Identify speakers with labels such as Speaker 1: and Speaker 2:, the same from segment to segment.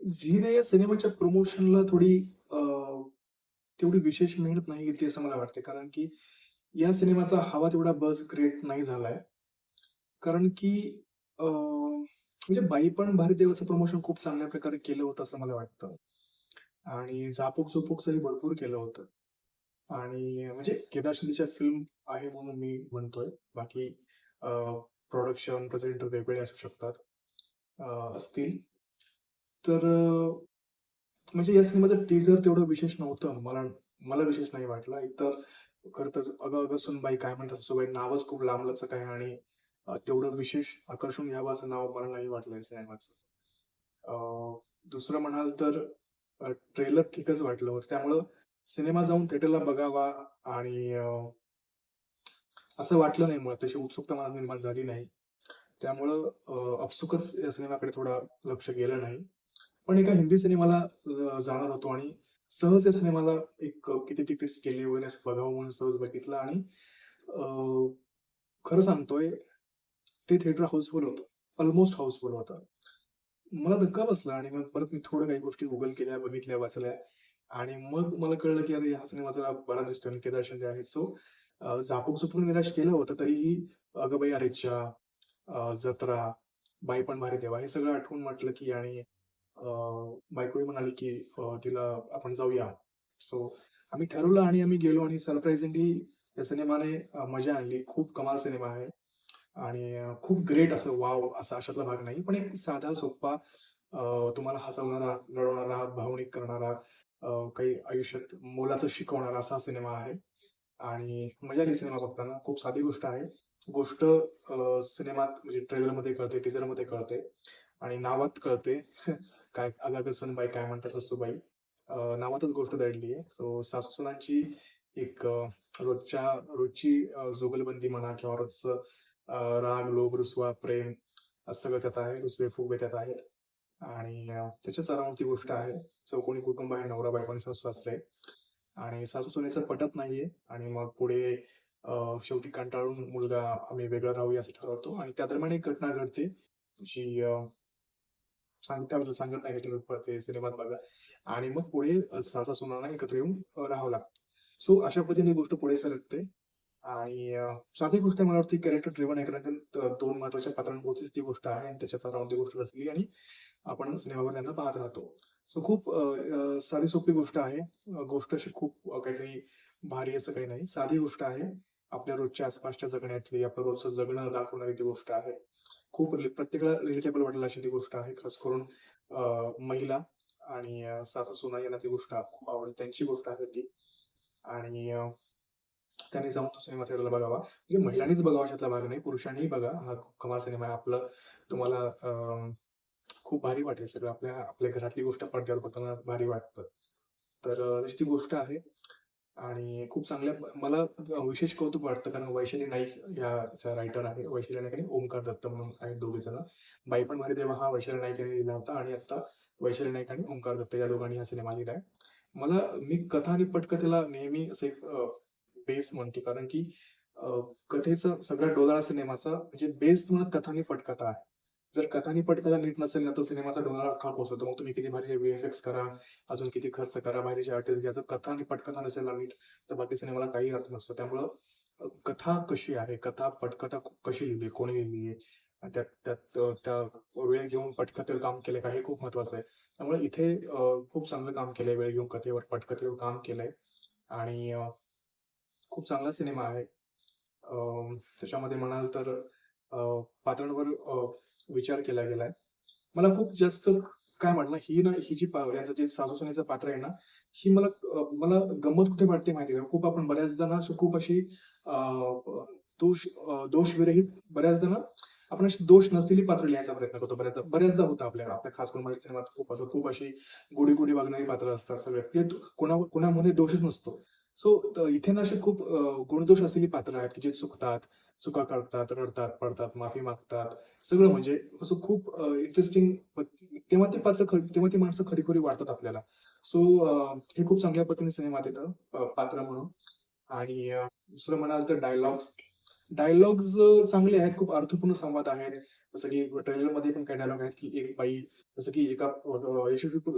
Speaker 1: झीने या सिनेमाच्या प्रमोशनला तेवढी विशेष मेहनत नाही घेतली असं मला वाटते. कारण की या सिनेमाचा हवा तेवढा बझ क्रिएट नाही झालाय. कारण की म्हणजे बाई पण भारी देवाचं प्रमोशन खूप चांगल्या प्रकारे केलं होतं असं मला वाटतं. आणि झापक झुपूकचंही भरपूर केलं होतं. आणि म्हणजे केदार शिंदेच्या फिल्म आहे म्हणून मी म्हणतोय. बाकी प्रोडक्शन, प्रेझेंटर वेगवेगळे असू शकतात. असतील. तर म्हणजे या सिनेमाचं टीझर तेवढं विशेष नव्हतं. मला मला विशेष नाही वाटलं. एकतर खरं तर "अगं अगं सुनबाई काय म्हणतात सासूबाई" नावच खूप लांबलचक आहे आणि तेवढं विशेष आकर्षून घ्यावं असं नाव मला नाही वाटलं या सिनेमाचं. अ, दुसरं म्हणाल तर ट्रेलर ठीकच वाटलं होतं. त्यामुळं सिनेमा जाऊन थिएटरला बघावा आणि असं वाटलं नाही मुळात. तशी उत्सुकता मनात निर्माण झाली नाही. त्यामुळं आपसुकच या सिनेमाकडे थोडं लक्ष गेलं नाही. पण एका हिंदी सिनेमाला जाणार होतो आणि सहज या सिनेमाला किती तिकीट्स गेले वगैरे असं बघावं म्हणून सहज बघितलं आणि अ, खरं सांगतोय ते थिएटर हाऊसफुल होतं. अल्मोस्ट हाऊसफुल होतं. मला धक्का बसला आणि मग परत मी थोड्या काही गोष्टी Google केल्या, बघितल्या, वाचल्या आणि मग मला कळलं की अरे हा सिनेमा जरा बरा दिसतोय आणि केदार शिंदे आहेत. सो झापक-झुपून निराश केलं होतं तरीही अगं बाई अरेच्चा, जत्रा, बाई पण भारी देवा हे सगळं आठवून म्हटलं की आणि अ, बायकोही म्हणाली की तिला आपण जाऊया. सो आम्ही ठरवलं आणि आम्ही गेलो आणि सरप्रायझिंगली त्या सिनेमाने मजा आणली. खूप कमाल सिनेमा आहे आणि खूप ग्रेट असं वॉव असा अशातला भाग नाही. पण एक साधा सोप्पा तुम्हाला हसवणारा, रडवणारा, भावनिक करणारा, काही आयुष्यात मोलाचं शिकवणारा असा सिनेमा आहे आणि मजा आली सिनेमा बघताना. खूप साधी गोष्ट आहे. गोष्ट सिनेमात म्हणजे ट्रेलरमध्ये कळते, टीझरमध्ये कळते आणि नावात कळते. काय "अगं अगं सूनबाई काय म्हणतात सासूबाई." नावातच गोष्ट दडली आहे. सो सासू-सुनांची एक रोजची जुगलबंदी म्हणा किंवा रोजचं राग, लोभ, रुसवा, प्रेम असं सगळं त्यात आहे. रुसवे-फुगवे त्यात आहेत आणि त्याच्याच अराउंड गोष्ट आहे. चौकोनी कुटुंब आहे, नवरा-बायको आणि सासू-सासरे आणि सासू-सुनेचं पटत नाहीये आणि मग पुढे शेवटी कंटाळून मुलगा आम्ही वेगळं राहूया असं ठरवतो आणि त्या दरम्यान एक घटना घडते, जी त्याबद्दल सांगत नाही मी तुम्ही ते सिनेमात बघा आणि मग पुढे सासा-सुनांना एकत्र येऊन राहावं लागतं. सो अशा पद्धतीने गोष्ट पुढे सरकते आणि साधी गोष्ट आहे मला वाटते कॅरेक्टर ड्रिव्हन आहे कारण का 2 महत्त्वाच्या पात्रांभोवतीच ती गोष्ट आहे आणि त्याच्याच अराउंड ती गोष्ट रचली आणि आपण सिनेमावर त्यांना पाहत राहतो. सो खूप साधी सोपी गोष्ट आहे. गोष्ट अशी खूप काहीतरी भारी असं काही नाही. साधी गोष्ट आहे. आपल्या रोजच्या आसपासच्या जगण्यातली, आपलं रोजचं जगणं दाखवणारी ती गोष्ट आहे. खूप प्रत्येकाला रिलेटेबल वाटेल अशी ती गोष्ट आहे. खास करून महिला आणि सासू-सुना यांना ती गोष्ट खूप आवडते. त्यांची गोष्ट आहे ती आणि त्यांनी जाऊन तो सिनेमा थिएटरला बघावा. म्हणजे महिलांनीच बघावा अशातला भाग नाही, पुरुषांनीही बघा. हा खूप कमाल सिनेमा आहे. तुम्हाला खूप भारी वाटेल सगळं. आपल्या आपल्या घरातली गोष्ट पडद्यावर बघताना भारी वाटतं. तर तशी ती गोष्ट आहे आणि खूप चांगल्या मला विशेष कौतुक वाटतं कारण वैशाली नाईक याचा रायटर आहे. वैशाली नाईक आणि ओमकार दत्त म्हणून आहेत दोघेजण. बाई पण भारी देवा हा वैशाली नाईक यांनी लिहिला होता आणि आता वैशाली नाईक आणि ओमकार दत्त या दोघांनी हा सिनेमा लिहिलाय. मी कथा आणि पटकथेला नेहमी असं एक बेस म्हणतो कारण की कथेचा सगळ्यात डोलारा सिनेमाचा म्हणजे बेस तुम्हाला कथा आणि पटकथा आहे. जर कथा आणि पटकथा नीट नसेल ना, तर सिनेमाचा डोलारा अख्खा कोसळतो. मग तुम्ही किती भारी व्ही-एफ-एक्स करा, अजून किती खर्च करा, बाहेरचे आर्टिस्ट घ्या. जर कथा आणि पटकथा नसेल ना नीट, तर बाकी सिनेमाला काही अर्थ नसतो. त्यामुळं कथा कशी आहे, कथा, पटकथा कशी लिहिली, कोणी लिहिली आहे, त्यात त्यात त्या वेळ घेऊन पटकथेवर काम केलंय का, हे खूप महत्त्वाचं आहे. त्यामुळे इथे खूप चांगलं काम केलंय, वेळ घेऊन कथेवर, पटकथेवर काम केलंय आणि खूप चांगला सिनेमा आहे. त्याच्यामध्ये म्हणाल तर पात्रांवर विचार केला गेलाय. मला खूप जास्त काय म्हणलं, ही जी यांचं जे सासू-सुनेचं पात्र आहे ना, मला गंमत कुठे वाटते माहिती आहे का? खूप आपण बऱ्याचदा ना अशी खूप अशी अ, दोषविरहित बऱ्याचदा ना आपण अशी दोष नसलेली पात्र लिहायचा प्रयत्न करतो बऱ्याचदा. बऱ्याचदा होतं आपल्याला. आपल्या खास करून मराठी सिनेमात खूप अशी गोडी-गोडी वागणारी पात्र असतात सगळे. म्हणजे कोणामध्ये दोषच नसतो. सो इथे ना अशी खूप गुणदोष असलेली पात्र आहेत, की जे चुकतात, चुका करतात, रडतात, पडतात, माफी मागतात. सगळं म्हणजे असं खूप इंटरेस्टिंग तेव्हा ती माणसं खरी-खुरी वाटतात आपल्याला. सो हे खूप चांगल्या पद्धतीने सिनेमात येतं पात्र म्हणून आणि दुसरं म्हणाल तर डायलॉग्स चांगले आहेत, खूप अर्थपूर्ण संवाद आहेत. जसं की ट्रेलरमध्ये पण काही डायलॉग आहेत, की एक बाई जसं की एका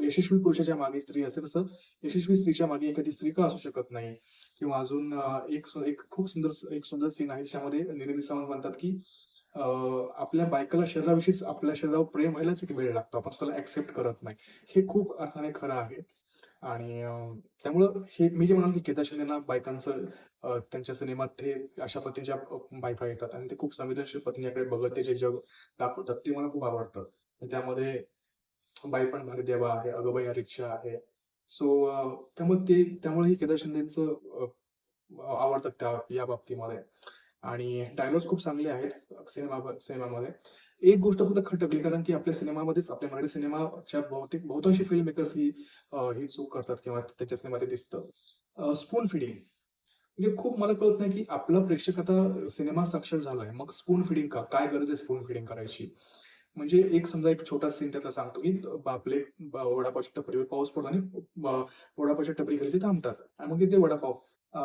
Speaker 1: यशस्वी पुरुषाच्या मागे स्त्री असते, तसं यशस्वी स्त्रीच्या मागे एखादी स्त्री का असू शकत नाही? किंवा अजून एक खूप सुंदर सीन आहे, ज्यामध्ये निरंजन सावंत म्हणतात, की आपल्या बायकोला शरीराविषयीच आपल्या शरीरावर प्रेम व्हायलाच एक वेळ लागतो. आपण स्वतःला एक्सेप्ट करत नाही. हे खूप अर्थाने खरं आहे. आणि त्यामुळं हे मी जे म्हणालो, की केदार शिंदेना बायकांचं त्यांच्या सिनेमात ते अशा पद्धतीच्या बायका येतात आणि ते खूप संवेदनशील पत्नीकडे बघत ते जे जग दाखवतात ते मला खूप आवडतं. त्यामध्ये बाई पण भारी देवा आहे, अगं बाई रिक्षा आहे. सो त्यामुळे केदार शिंदेचं आवडतात या बाबतीमध्ये. आणि डायलॉग्स खूप चांगले आहेत सिनेमामध्ये. एक गोष्ट फक्त खटकली, कारण की आपल्या सिनेमामध्येच आपल्या मराठी सिनेमाच्या बहुतांशी फिल्म मेकर्स ही चूक करतात किंवा त्यांच्या सिनेमामध्ये दिसतं. Spoon feeding. म्हणजे खूप मला कळत नाही, की आपला प्रेक्षक आता सिनेमा साक्षर झालाय. मग स्पून फिडिंग का? काय गरज आहे स्पून फिडिंग करायची? म्हणजे समजा एक छोटा सीन त्यातला सांगतो, की आपले वडापावच्या टपरीवर पाऊस पडतो आणि वडापावच्या टपरीखाली ते थांबतात. आणि मग तिथे वडापाव.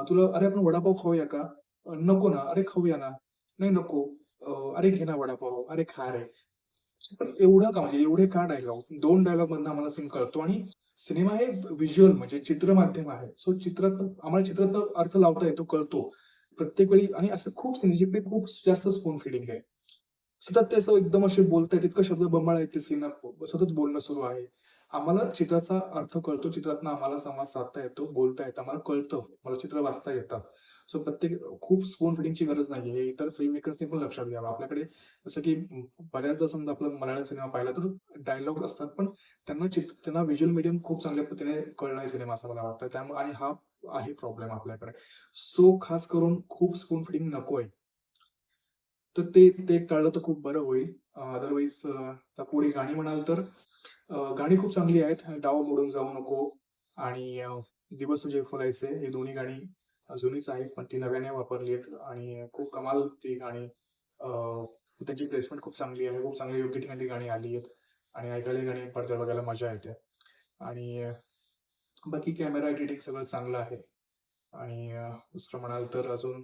Speaker 1: तुला "अरे आपण वडापाव खाऊया का?" "नको ना." "अरे खाऊया ना." "नाही नको." "अरे घे ना वडापाव." "अरे खा रे." पण एवढं का म्हणजे एवढे का डायलॉग? 2 डायलॉगमधनं आम्हाला सीन कळतो आणि सिनेमा हे व्हिज्युअल म्हणजे चित्रमाध्यम आहे. सो आम्हाला चित्रात अर्थ लावता येतो, कळतो. प्रत्येक वेळी आणि असं खूप सिनेजिकली खूप जास्त स्पून फीडिंग आहे. सतत ते असं एकदम असे बोलतायत, इतकं शब्द बंबाळ आहेत ते सीनला, सतत बोलणं सुरू आहे. आम्हाला चित्राचा अर्थ कळतो, चित्रातनं आम्हाला संवाद साधता येतो, बोलता येतं, आम्हाला कळतं, मला चित्र वाचता येतात. सो खूप स्पून फिडिंगची गरज नाहीये. हे इतर फिल्म मेकर्सनी पण लक्षात घ्यावं. आपल्याकडे जसं की बऱ्याचदा समजा आपला मल्याळम सिनेमा पाहिला तर डायलॉग्स असतात, पण त्यांना व्हिज्युअल मीडियम खूप चांगल्या पद्धतीने कळणारा सिनेमा असं मला वाटतं. त्यामुळे आणि हा आहे प्रॉब्लेम आपल्याकडे. सो खास करून खूप स्पून फिडिंग नकोय. तर ते टाळलं तर खूप बरं होईल. अदरवाईज आता पुढे गाणी म्हणाल तर गाणी खूप चांगली आहेत. डाव मोडून जाऊ नको आणि दिवस तुझे फुलायचे ही दोन्ही गाणी जुनीच आहेत, पण ती नव्याने वापरली आहेत आणि खूप कमाल ती गाणी. त्यांची प्लेसमेंट खूप चांगली आहे. खूप चांगली योग्य ठिकाणी ती गाणी आली आहेत आणि ऐकायला गाणी पडद्यावर बघायला मजा येते. आणि बाकी कॅमेरा एडिटिंग सगळं चांगलं आहे. आणि दुसरं म्हणाल तर अजून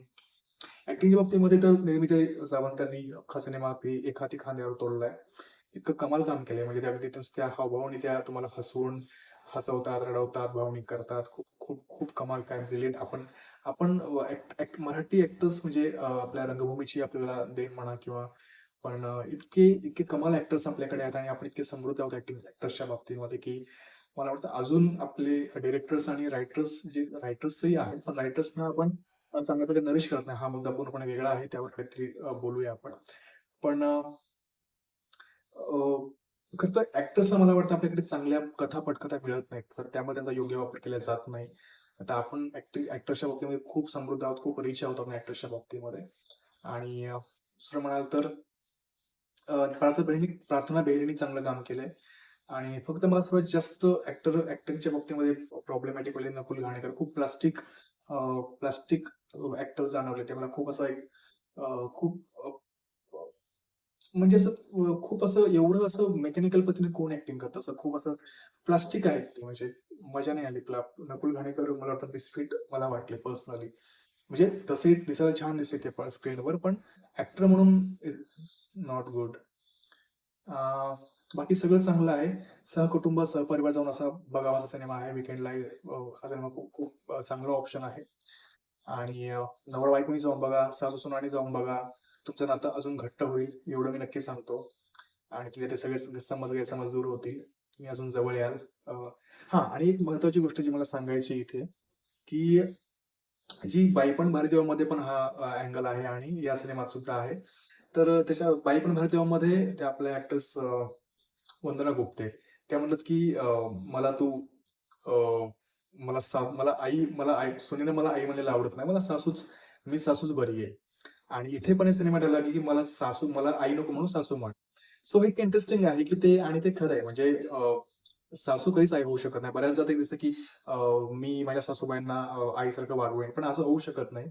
Speaker 1: ऍक्टिंगच्या बाबतीमध्ये तर निर्मिती सावंतांनी अख्खा सिनेमा अगदी एकाती खांद्यावर तोडलाय. इतकं कमाल काम केलंय, म्हणजे ते अगदी नुसत्या हावभावाने त्या तुम्हाला हसवतात, रडवतात, भावनिक करतात. खूप खूप खूप कमाल काय ब्रिलियंट. आपण आपण मराठी ऍक्टर्स म्हणजे आपल्या रंगभूमीची आपल्याला देण म्हणा किंवा पण इतके इतके कमाल ऍक्टर्स आपल्याकडे आहेत आणि आपण इतके समृद्ध आहोत ऍक्टर्सच्या बाबतीमध्ये, की मला वाटतं अजून आपले डिरेक्टर्स आणि रायटर्सही आहेत, पण रायटर्सना आपण चांगल्या प्रकारे नरिश करत नाही. हा मुद्दा पूर्णपणे वेगळा आहे. त्यावर काहीतरी बोलूया आपण. पण खरं तर ऍक्टर्सला मला वाटतं आपल्याकडे चांगल्या कथा पटकथा मिळत नाहीत. तर त्यामध्ये त्यांचा योग्य वापर केला जात नाही. आता आपण ऍक्टर्सच्या बाबतीमध्ये खूप समृद्ध आहोत, खूप रिच आहोत आपण ऍक्टर्सच्या बाबतीमध्ये. आणि दुसरं म्हणाल तर प्रार्थना बेहरेंनी चांगलं काम केलंय. आणि फक्त मला सर्वात जास्त ऍक्टिंगच्या बाबतीमध्ये प्रॉब्लेमॅटिक म्हणजे नकुल घाणेकर खूप प्लास्टिक प्लास्टिक ऍक्टर जाणवले. ते मला खूप असं एक खूप म्हणजे असं खूप असं एवढं असं मेकॅनिकल पद्धतीने कोण ऍक्टिंग करतं, असं खूप असं प्लास्टिक आहे ते, म्हणजे मजा नाही आली. नकुल घाणेकर मला वाटतं मिसफिट मला वाटले पर्सनली. म्हणजे तसे दिसायला छान दिसते ते स्क्रीनवर, पण ऍक्टर म्हणून इज नॉट गुड. बाकी सगळं चांगलं आहे. सहकुटुंब सहपरिवार जाऊन असा बघावासा सिनेमा आहे विकेंडला. हा सिनेमा खूप खूप चांगला ऑप्शन आहे. आणि नवरा बायकोनी जाऊन बघा, सासू सुनानी जाऊन बघा. तुमचं नातं अजून घट्ट होईल एवढं मी नक्की सांगतो. आणि तुझे ते सगळे गैरसमज दूर होतील. तुम्ही अजून जवळ याल. हा, आणि एक महत्वाची गोष्ट जी मला सांगायची इथे, की जी बाई पण भारतीमध्ये पण हा अँगल आहे आणि या सिनेमात सुद्धा आहे. तर त्याच्या बाई पण भारतीमध्ये त्या आपल्या ऍक्ट्रेस वंदना गुप्ते त्या म्हणतात, की मला तू मला आई सुनेनं मला आई म्हणलेलं आवडत नाही, मला मी सासूच बरी आहे. आणि इथे पण सिनेमा डायलॉग आहे, की मला आई नको म्हणून सासू म्हण. सो एक इंटरेस्टिंग आहे, की ते आणि ते खरं आहे. म्हणजे सासू कधीच आई होऊ शकत नाही. बऱ्याचदा ते दिसतं, की मी माझ्या सासूबाईंना आईसारखं वागवेन, पण असं होऊ शकत नाही.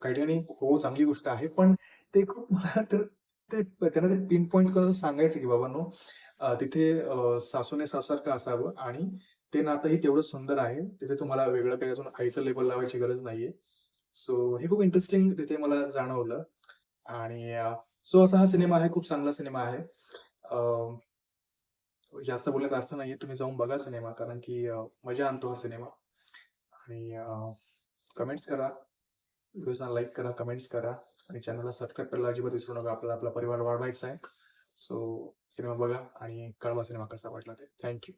Speaker 1: काही ठिकाणी हो, चांगली गोष्ट आहे, पण ते खूप मला तर त्यांना ते पिन पॉइंट करून सांगायचं, की बाबांनो तिथे सासूने सासूसारखं असावं आणि ते नातंही तेवढं सुंदर आहे. तिथे तुम्हाला वेगळं काही अजून आईचं लेबल लावायची गरज नाहीये. सो हे खूप इंटरेस्टिंग तिथे मला जाणवलं. आणि सो असा हा सिनेमा आहे, खूप चांगला सिनेमा आहे. जास्त बोलण्यात अर्थ नाहीये. तुम्ही जाऊन बघा सिनेमा, कारण की मजा आणतो हा सिनेमा. आणि कमेंट्स करा, व्हिडिओजना लाईक करा, कमेंट्स करा आणि चॅनलला सबस्क्राईब करायला अजिबात विसरू नका. आपल्याला आपला परिवार वाढवायचा आहे. सो सिनेमा बघा आणि कळवा सिनेमा कसा वाटला ते. Thank you.